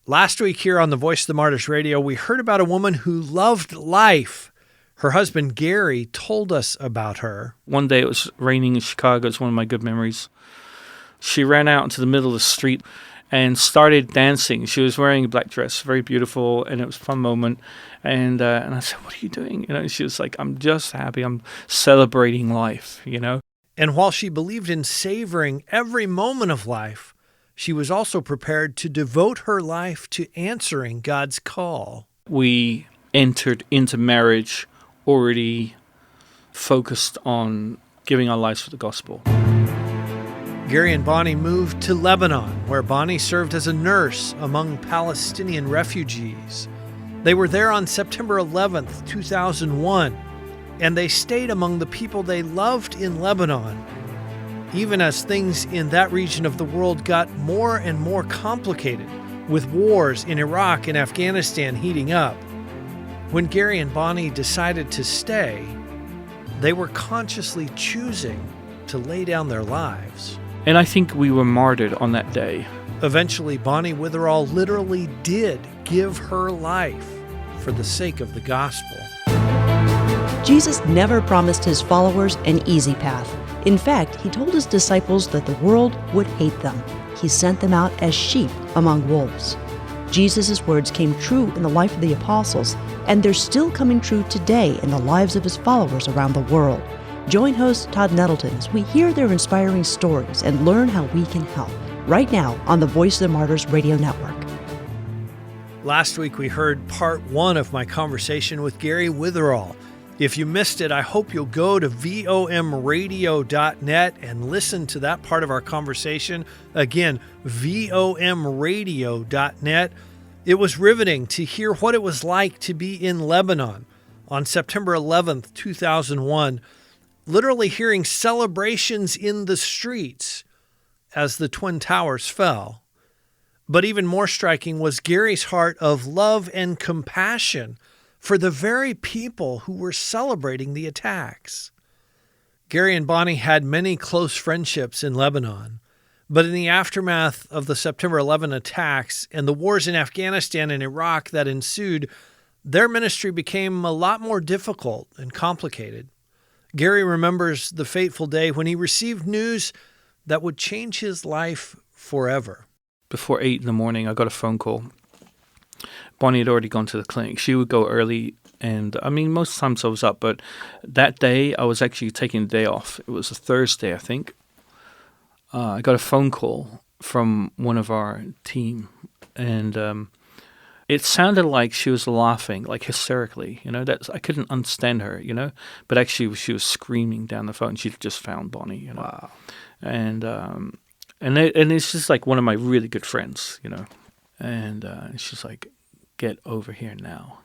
Last week here on the Voice of the Martyrs Radio, we heard about a woman who loved life. Her husband, Gary, told us about her. One day it was raining in Chicago. It's one of my good memories. She ran out into the middle of the street and started dancing. She was wearing a black dress, very beautiful, and it was a fun moment. And I said, "What are you doing?" She was like, "I'm just happy. I'm celebrating life, And while she believed in savoring every moment of life, she was also prepared to devote her life to answering God's call. We entered into marriage already focused on giving our lives for the gospel. Gary and Bonnie moved to Lebanon, where Bonnie served as a nurse among Palestinian refugees. They were there on September 11th, 2001, and they stayed among the people they loved in Lebanon, even as things in that region of the world got more and more complicated, with wars in Iraq and Afghanistan heating up. When Gary and Bonnie decided to stay, they were consciously choosing to lay down their lives. And I think we were martyred on that day. Eventually, Bonnie Witherall literally did give her life for the sake of the gospel. Jesus never promised his followers an easy path. In fact, he told his disciples that the world would hate them. He sent them out as sheep among wolves. Jesus' words came true in the life of the apostles, and they're still coming true today in the lives of his followers around the world. Join host Todd Nettleton as we hear their inspiring stories and learn how we can help, right now on the Voice of the Martyrs Radio Network. Last week we heard part one of my conversation with Gary Witherall. If you missed it, I hope you'll go to vomradio.net and listen to that part of our conversation. Again, vomradio.net. It was riveting to hear what it was like to be in Lebanon on September 11th, 2001, literally hearing celebrations in the streets as the Twin Towers fell. But even more striking was Gary's heart of love and compassion for the very people who were celebrating the attacks. Gary and Bonnie had many close friendships in Lebanon, but in the aftermath of the September 11 attacks and the wars in Afghanistan and Iraq that ensued, their ministry became a lot more difficult and complicated. Gary remembers the fateful day when he received news that would change his life forever. Before 8 in the morning, I got a phone call. Bonnie had already gone to the clinic. She would go early, and most times I was up, but that day I was actually taking the day off. It was a Thursday, I think. I got a phone call from one of our team, and it sounded like she was laughing, like hysterically. I couldn't understand her, but actually she was screaming down the phone. She'd just found Bonnie, Wow. And it's just like one of my really good friends, and she's like, "Get over here now,"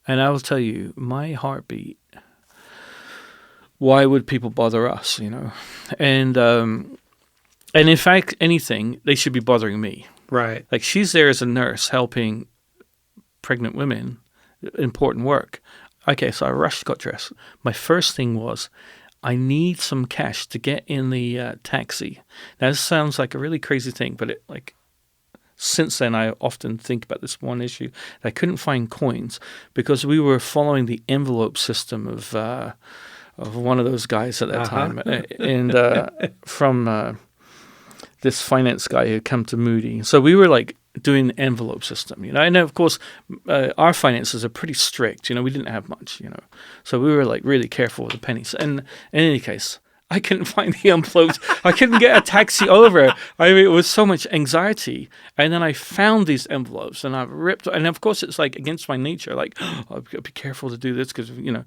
And I will tell you, my heartbeat, why would people bother us, And in fact, anything, they should be bothering me. Right. Like, she's there as a nurse helping pregnant women, important work. Okay, so I rushed, got dressed. My first thing was, I need some cash to get in the taxi. Now, this sounds like a really crazy thing, but since then, I often think about this one issue. I couldn't find coins because we were following the envelope system of one of those guys at that time, and from this finance guy who had come to Moody. So we were like doing the envelope system, And of course, our finances are pretty strict. We didn't have much, So we were like really careful with the pennies. And in any case, I couldn't find the envelopes. I couldn't get a taxi over. It was so much anxiety. And then I found these envelopes and I ripped. And of course, it's like against my nature. Like, I'll be careful to do this because, In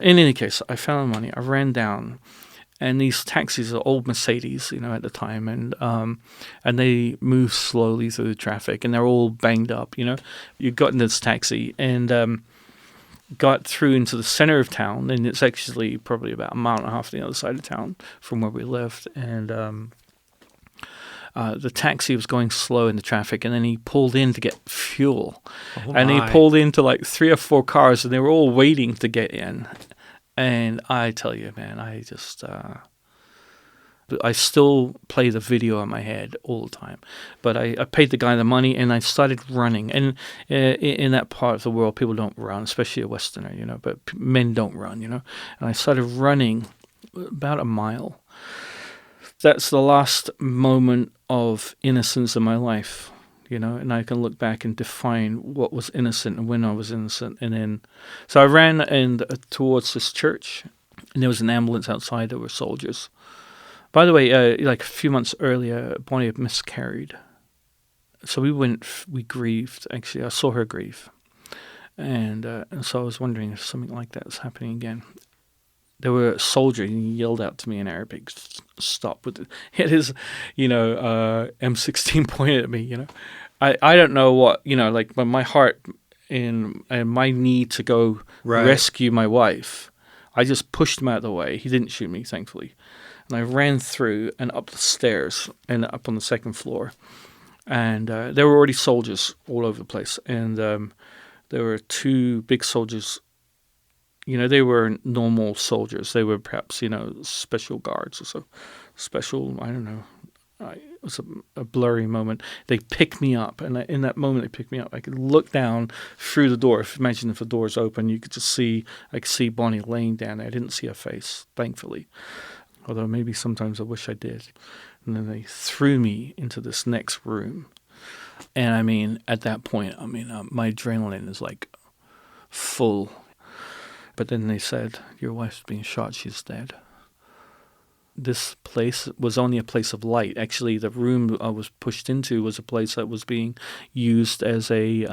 any case, I found the money. I ran down. And these taxis are old Mercedes, at the time. And they move slowly through the traffic. And they're all banged up, You got in this taxi and got through into the center of town, and it's actually probably about a mile and a half on the other side of town from where we lived. And the taxi was going slow in the traffic, and then he pulled in to get fuel. And he pulled into like 3 or 4 cars, and they were all waiting to get in. And I tell you, man, I just I still play the video in my head all the time. But I paid the guy the money, and I started running. And in that part of the world, people don't run, especially a Westerner, but men don't run, And I started running about a mile. That's the last moment of innocence in my life, and I can look back and define what was innocent and when I was innocent. And then, so I ran towards this church, and there was an ambulance outside. There were soldiers. By the way, like a few months earlier, Bonnie had miscarried. So we grieved. Actually, I saw her grieve. And so I was wondering if something like that was happening again. There were a soldier, and he yelled out to me in Arabic, "Stop with it." He had his, M16 pointed at me, I don't know what, but my heart and my need to go rescue my wife, I just pushed him out of the way. He didn't shoot me, thankfully. And I ran through and up the stairs and up on the second floor. And there were already soldiers all over the place. And there were two big soldiers. They were normal soldiers. They were perhaps, special guards or so. Special, I don't know. It was a blurry moment. They picked me up, and in that moment they picked me up. I could look down through the door. Imagine if the door's open, I could see Bonnie laying down there. I didn't see her face, thankfully. Although maybe sometimes I wish I did. And then they threw me into this next room. And at that point, my adrenaline is like full. But then they said, "Your wife's being shot, she's dead." This place was only a place of light. Actually, the room I was pushed into was a place that was being used as a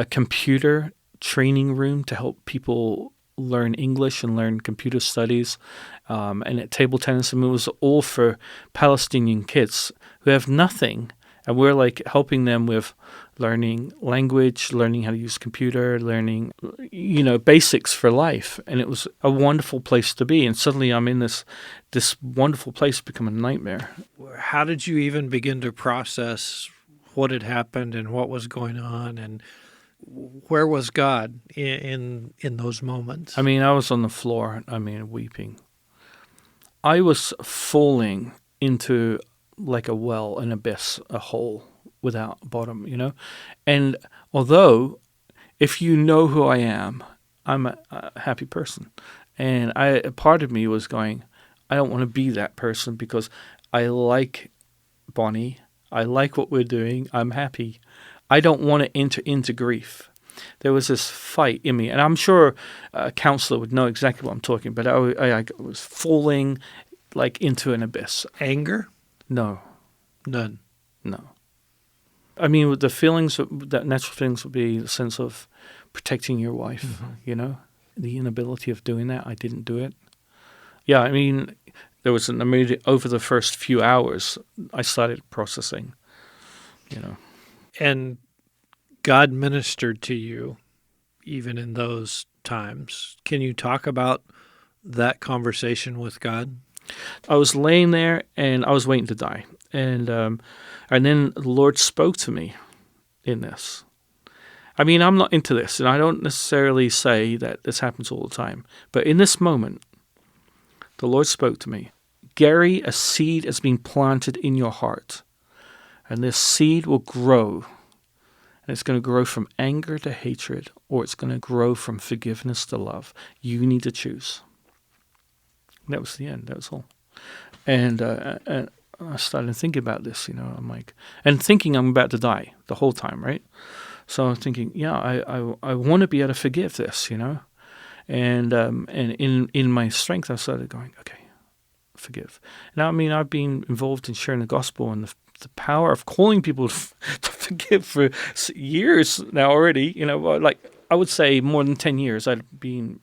computer training room to help people learn English and learn computer studies, and at table tennis. And it was all for Palestinian kids who have nothing. And we're like helping them with learning language, learning how to use computer, learning, basics for life. And it was a wonderful place to be. And suddenly I'm in this wonderful place become a nightmare. How did you even begin to process what had happened and what was going on? And where was God in those moments? I was on the floor, weeping. I was falling into like a well, an abyss, a hole without bottom, And although, if you know who I am, I'm a happy person. And a part of me was going, I don't want to be that person because I like Bonnie. I like what we're doing. I'm happy. I don't want to enter into grief. There was this fight in me. And I'm sure a counselor would know exactly what I'm talking about. I was falling like into an abyss. Anger? No. None? No. The feelings, that natural feelings would be the sense of protecting your wife, the inability of doing that. I didn't do it. Yeah, there was an immediate, over the first few hours, I started processing, And God ministered to you even in those times. Can you talk about that conversation with God? I was laying there and I was waiting to die. And then the Lord spoke to me in this. I'm not into this, and I don't necessarily say that this happens all the time. But in this moment, the Lord spoke to me. "Gary, a seed has been planted in your heart, and this seed will grow. And it's going to grow from anger to hatred, or it's going to grow from forgiveness to love. You need to choose." And that was the end. That was all. And I started thinking about this, I'm like, and thinking I'm about to die the whole time, right? So I'm thinking, I want to be able to forgive this, and in my strength, I started going, okay, forgive. Now, I've been involved in sharing the gospel and the power of calling people to forgive for years now already, like I would say more than 10 years I'd been,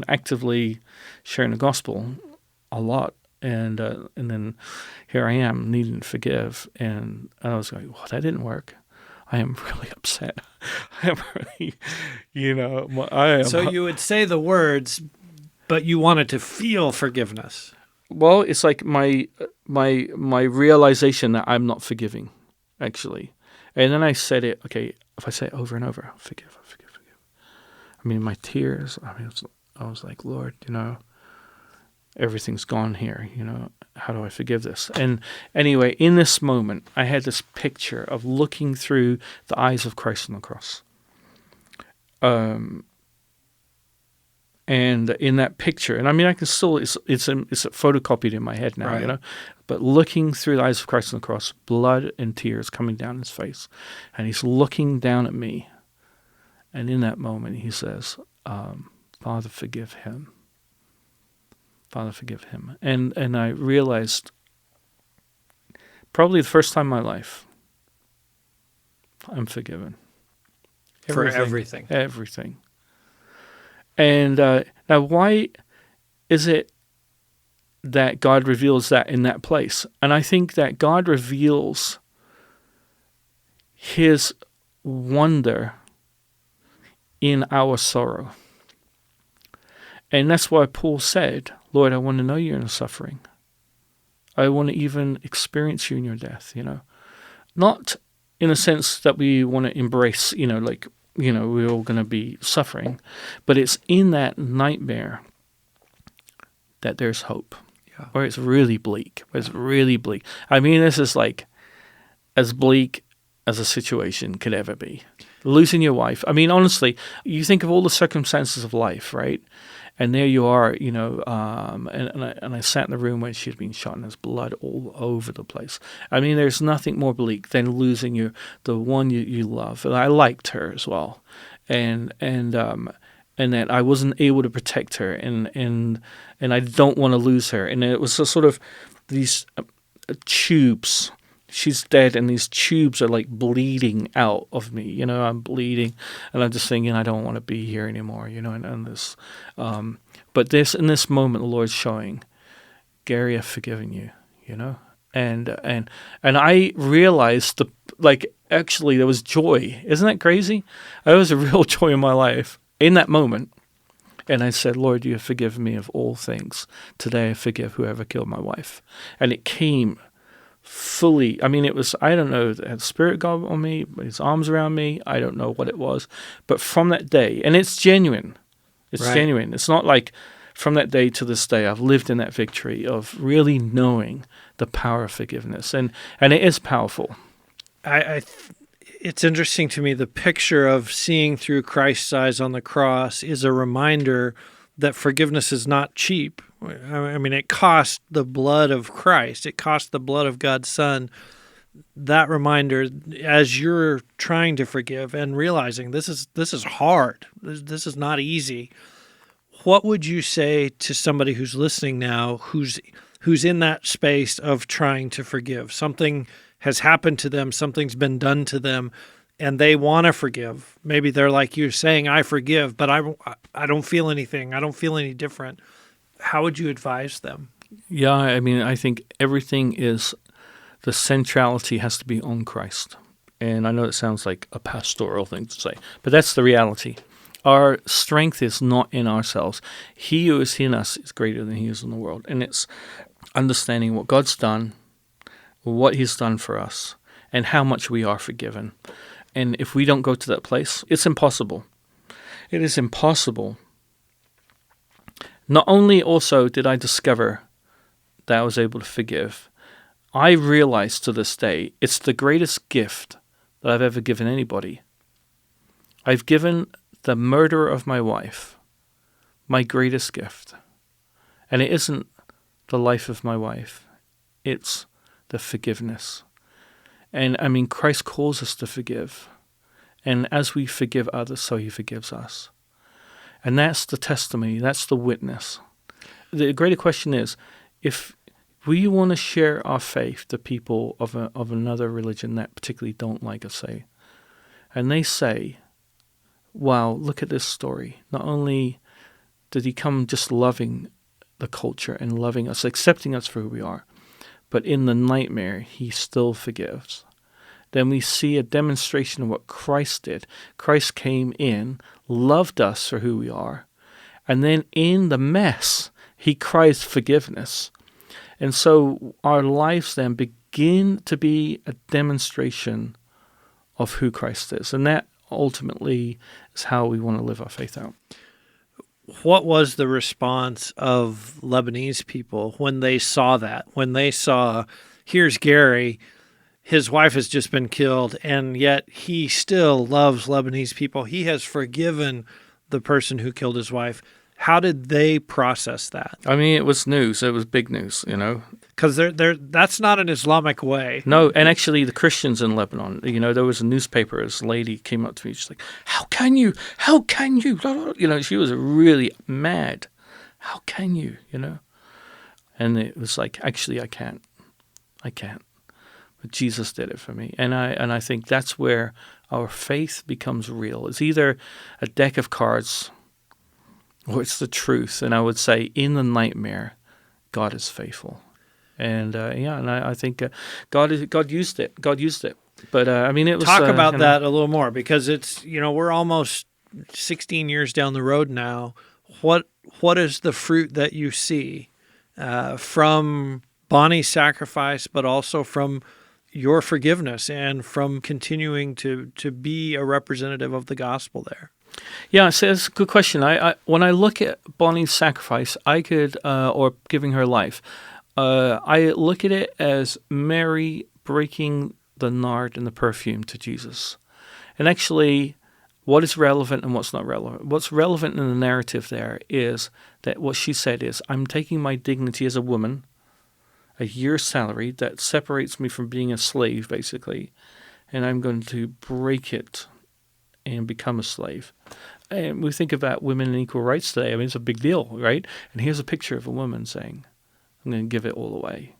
actively sharing the gospel a lot. And then here I am needing to forgive. And I was going, well, that didn't work. I am really upset. I am really, I am. So you would say the words, but you wanted to feel forgiveness. Well, it's like my realization that I'm not forgiving, actually. And then I said it, okay, if I say it over and over, forgive. My tears, I was like, Lord, everything's gone here, how do I forgive this? And anyway, in this moment, I had this picture of looking through the eyes of Christ on the cross. And in that picture, and I mean, I can still, it's photocopied in my head now, Right. but looking through the eyes of Christ on the cross, blood and tears coming down his face. And he's looking down at me. And in that moment, he says, Father, forgive him. Father, forgive him. And I realized, probably the first time in my life, I'm forgiven. For everything. Everything. And now, why is it that God reveals that in that place? And I think that God reveals his wonder in our sorrow. And that's why Paul said, Lord, I want to know you in suffering. I want to even experience you in your death, Not in a sense that we want to embrace, we're all going to be suffering. But it's in that nightmare that there's hope. Yeah. Where it's really bleak. I mean, this is like as bleak as a situation could ever be. Losing your wife. I mean, honestly, you think of all the circumstances of life, right? And there you are, and I sat in the room where she had been shot and there's blood all over the place. I mean, there's nothing more bleak than losing the one you love. And I liked her as well. And that I wasn't able to protect her and I don't want to lose her. And it was a sort of these tubes. She's dead, and these tubes are like bleeding out of me. I'm bleeding, and I'm just thinking, I don't want to be here anymore. And this, but in this moment, the Lord's showing, Gary, I've forgiven you. And I realized actually there was joy. Isn't that crazy? There was a real joy in my life in that moment. And I said, Lord, you have forgiven me of all things. Today I forgive whoever killed my wife. And it came fully. I mean, it was, I don't know, the Spirit God on me, his arms around me. I don't know what it was. But from that day, and it's genuine. It's Right. genuine. It's not like from that day to this day, I've lived in that victory of really knowing the power of forgiveness. And it is powerful. It's interesting to me, the picture of seeing through Christ's eyes on the cross is a reminder that forgiveness is not cheap. I mean, it cost the blood of Christ. It cost the blood of God's Son. That reminder, as you're trying to forgive and realizing this is hard, this is not easy. What would you say to somebody who's listening now, who's in that space of trying to forgive? Something has happened to them, something's been done to them, and they want to forgive. Maybe they're like you, saying, I forgive, but I don't feel anything. I don't feel any different. How would you advise them? Yeah, I mean, I think everything is, the centrality has to be on Christ. And I know it sounds like a pastoral thing to say, but that's the reality. Our strength is not in ourselves. He who is in us is greater than he is in the world. And it's understanding what God's done, what he's done for us, and how much we are forgiven. And if we don't go to that place, it's impossible. It is impossible. Not only also did I discover that I was able to forgive, I realize to this day it's the greatest gift that I've ever given anybody. I've given the murderer of my wife my greatest gift. And it isn't the life of my wife. It's the forgiveness. And I mean, Christ calls us to forgive. And as we forgive others, so he forgives us. And that's the testimony, that's the witness. The greater question is, if we want to share our faith to people of another religion that particularly don't like us, say, and they say, wow, look at this story. Not only did he come just loving the culture and loving us, accepting us for who we are, but in the nightmare, he still forgives. Then we see a demonstration of what Christ did. Christ came in, loved us for who we are, and then in the mess, he cries forgiveness. And so our lives then begin to be a demonstration of who Christ is. And that ultimately is how we want to live our faith out. What was the response of Lebanese people when they saw that? When they saw, here's Gary, his wife has just been killed, and yet he still loves Lebanese people. He has forgiven the person who killed his wife. How did they process that? I mean, it was news. It was big news, Because that's not an Islamic way. No, and actually the Christians in Lebanon, there was a newspaper, this lady came up to me, she's like, how can you? She was really mad. How can you, And it was like, actually, I can't. But Jesus did it for me. And I think that's where our faith becomes real. It's either a deck of cards or it's the truth. And I would say in the nightmare, God is faithful. And I think God used it. God used it. But it was talk about that a little more, because it's we're almost 16 years down the road now. What is the fruit that you see from Bonnie's sacrifice, but also from your forgiveness and from continuing to be a representative of the gospel there? Yeah, so that's a good question. I when I look at Bonnie's sacrifice, I could or giving her life. I look at it as Mary breaking the nard and the perfume to Jesus. And actually, what is relevant and what's not relevant? What's relevant in the narrative there is that what she said is, I'm taking my dignity as a woman, a year's salary that separates me from being a slave, basically, and I'm going to break it and become a slave. And we think about women and equal rights today. I mean, it's a big deal, right? And here's a picture of a woman saying, I'm going to give it all away.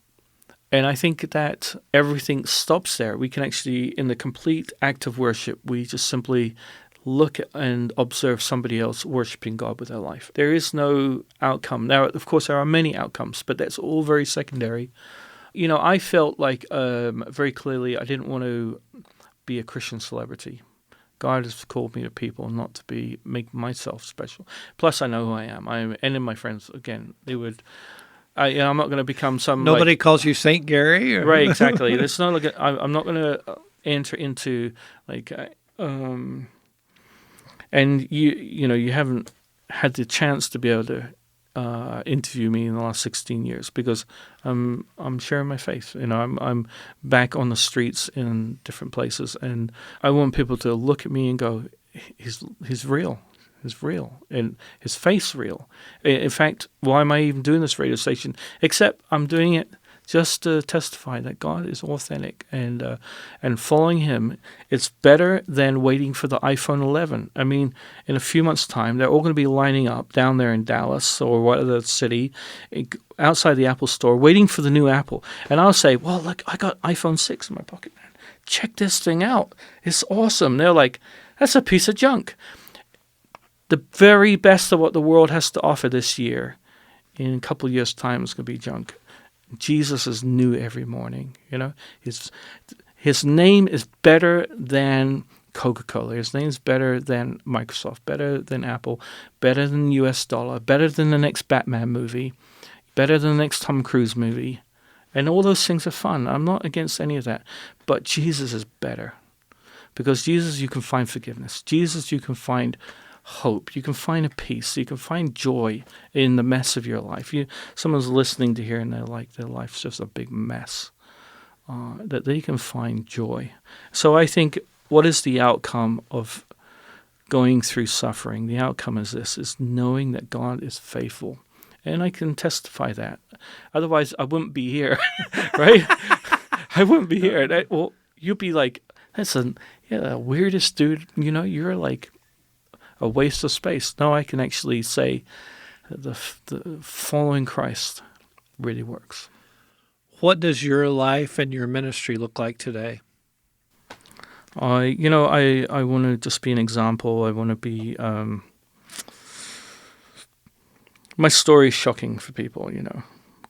And I think that everything stops there. We can actually, in the complete act of worship, we just simply look and observe somebody else worshiping God with their life. There is no outcome. Now, of course, there are many outcomes, but that's all very secondary. I felt like very clearly I didn't want to be a Christian celebrity. God has called me to people, not to make myself special. Plus, I know who I am. And then my friends, again, they would... I'm not going to become some... Nobody calls you Saint Gary? Or? Right, exactly. It's not like I'm not going to enter into and you haven't had the chance to be able to interview me in the last 16 years because I'm sharing my faith. I'm back on the streets in different places, and I want people to look at me and go, he's real. Is real, and his faith's real. In fact, why am I even doing this radio station? Except I'm doing it just to testify that God is authentic, and following him, it's better than waiting for the iPhone 11. I mean, in a few months' time, they're all going to be lining up down there in Dallas or whatever city, outside the Apple store, waiting for the new Apple. And I'll say, well, look, I got iPhone 6 in my pocket, man. Check this thing out. It's awesome. They're like, that's a piece of junk. The very best of what the world has to offer this year, in a couple of years' time, is going to be junk. Jesus is new every morning. His name is better than Coca-Cola. His name is better than Microsoft, better than Apple, better than the US dollar, better than the next Batman movie, better than the next Tom Cruise movie. And all those things are fun. I'm not against any of that. But Jesus is better. Because Jesus, you can find forgiveness. Jesus, you can find hope. You can find a peace. You can find joy in the mess of your life. Someone's listening to here and they're like, their life's just a big mess. That they can find joy. So I think, what is the outcome of going through suffering? The outcome is this, is knowing that God is faithful. And I can testify that. Otherwise, I wouldn't be here, right? I wouldn't be here. You'd be like, that's the weirdest dude. You're like a waste of space. No, I can actually say that the following Christ really works. What does your life and your ministry look like today? I want to just be an example. I want to be... my story is shocking for people,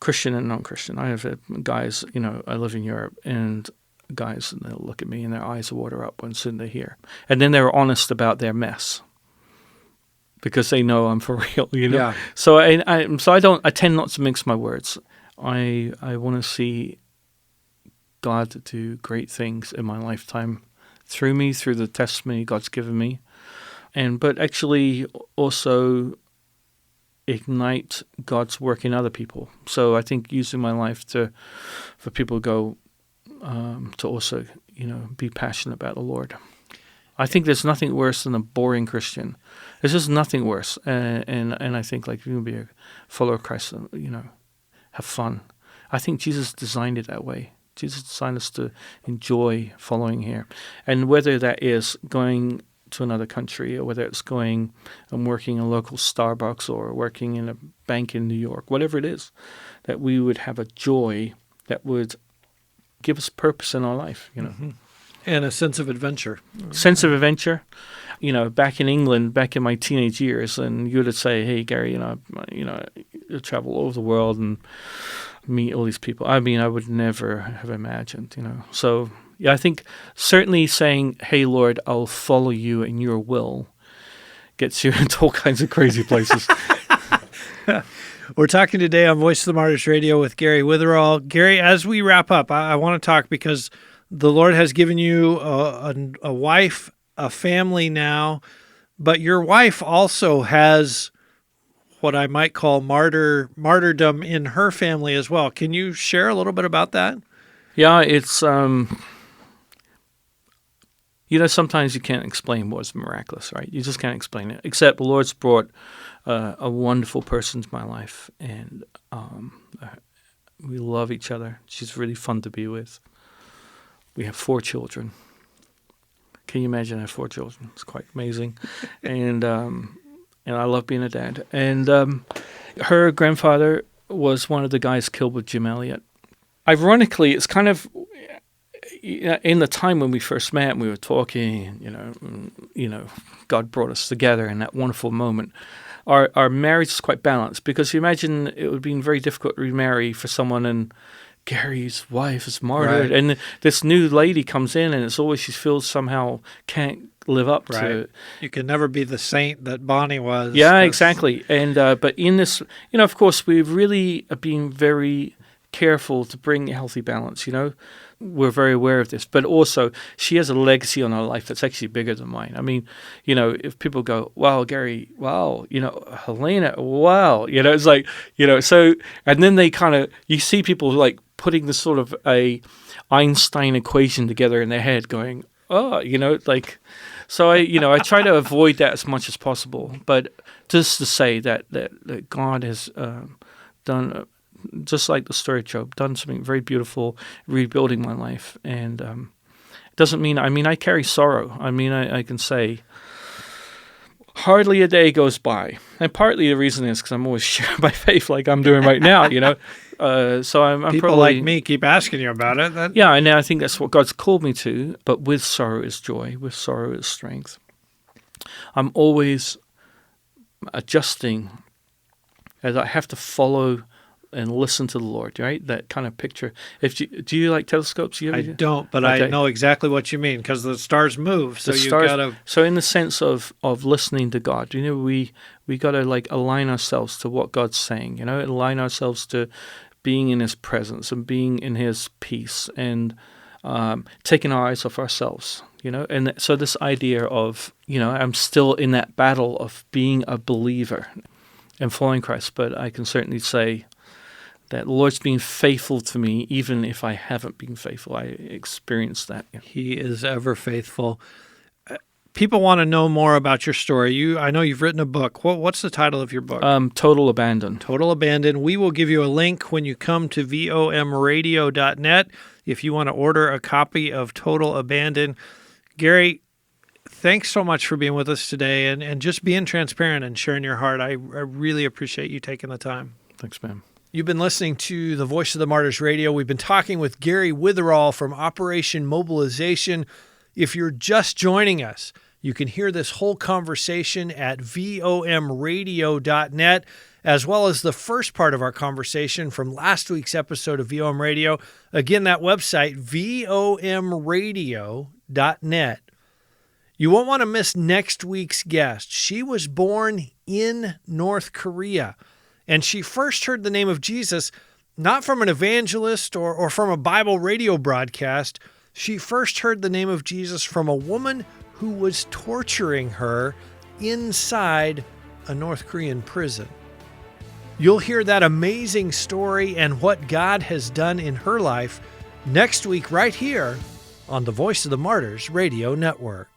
Christian and non-Christian. I have guys, I live in Europe, and guys, and they'll look at me and their eyes will water up when soon they hear. And then they're honest about their mess. Because they know I'm for real, Yeah. So I tend not to mix my words. I want to see God do great things in my lifetime through me, through the testimony God's given me, but actually also ignite God's work in other people. So I think using my life for people to go to also, be passionate about the Lord. I think there's nothing worse than a boring Christian. There's just nothing worse. And I think if you can be a follower of Christ, have fun. I think Jesus designed it that way. Jesus designed us to enjoy following here. And whether that is going to another country, or whether it's going and working in a local Starbucks or working in a bank in New York, whatever it is, that we would have a joy that would give us purpose in our life, Mm-hmm. And a sense of adventure. Sense of adventure. Back in England, back in my teenage years, and you would say, "Hey, Gary, you travel all over the world and meet all these people." I mean, I would never have imagined, So, yeah, I think certainly saying, "Hey, Lord, I'll follow you in your will," gets you into all kinds of crazy places. We're talking today on Voice of the Martyrs Radio with Gary Witherall. Gary, as we wrap up, I want to talk because the Lord has given you a wife, a family now, but your wife also has what I might call martyrdom in her family as well. Can you share a little bit about that? Yeah, it's, sometimes you can't explain what's miraculous, right? You just can't explain it, except the Lord's brought a wonderful person to my life, and we love each other. She's really fun to be with. We have 4 children. Can you imagine? I have 4 children. It's quite amazing. And I love being a dad. And her grandfather was one of the guys killed with Jim Elliot. Ironically, it's kind of in the time when we first met and we were talking, God brought us together in that wonderful moment. Our marriage is quite balanced, because you imagine it would have been very difficult to remarry for someone, and Gary's wife is martyred, right. And this new lady comes in, and it's always she feels somehow can't live up to. You can never be the saint that Bonnie was. Yeah, exactly. And but in this, of course, we've really been very careful to bring a healthy balance. We're very aware of this, but also she has a legacy on her life that's actually bigger than mine. I mean, if people go, "Wow, Gary, wow," Helena, wow, it's like, so, and then they kind of, you see people like putting this sort of a Einstein equation together in their head, going, "Oh," like, so I try to avoid that as much as possible, but just to say that God has done. Just like the story of Job, done something very beautiful, rebuilding my life. And it doesn't mean, I carry sorrow. I can say, hardly a day goes by. And partly the reason is because I'm always sharing my faith like I'm doing right now, So I'm people probably, like me keep asking you about it. Yeah, and I think that's what God's called me to. But with sorrow is joy. With sorrow is strength. I'm always adjusting as I have to follow and listen to the Lord, right? That kind of picture. Do you like telescopes? I don't, but okay. I know exactly what you mean, because the stars move, so you gotta. So in the sense of listening to God, we gotta align ourselves to what God's saying, align ourselves to being in His presence and being in His peace, and taking our eyes off ourselves, And so this idea of, I'm still in that battle of being a believer and following Christ, but I can certainly say that the Lord's been faithful to me, even if I haven't been faithful. I experienced that. He is ever faithful. People want to know more about your story. I know you've written a book. What's the title of your book? Total Abandon. Total Abandon. We will give you a link when you come to vomradio.net if you want to order a copy of Total Abandon. Gary, thanks so much for being with us today and just being transparent and sharing your heart. I really appreciate you taking the time. Thanks, man. You've been listening to the Voice of the Martyrs Radio. We've been talking with Gary Witherall from Operation Mobilization. If you're just joining us, you can hear this whole conversation at vomradio.net, as well as the first part of our conversation from last week's episode of VOM Radio. Again, that website, vomradio.net. You won't want to miss next week's guest. She was born in North Korea. And she first heard the name of Jesus not from an evangelist or from a Bible radio broadcast. She first heard the name of Jesus from a woman who was torturing her inside a North Korean prison. You'll hear that amazing story and what God has done in her life next week right here on the Voice of the Martyrs Radio Network.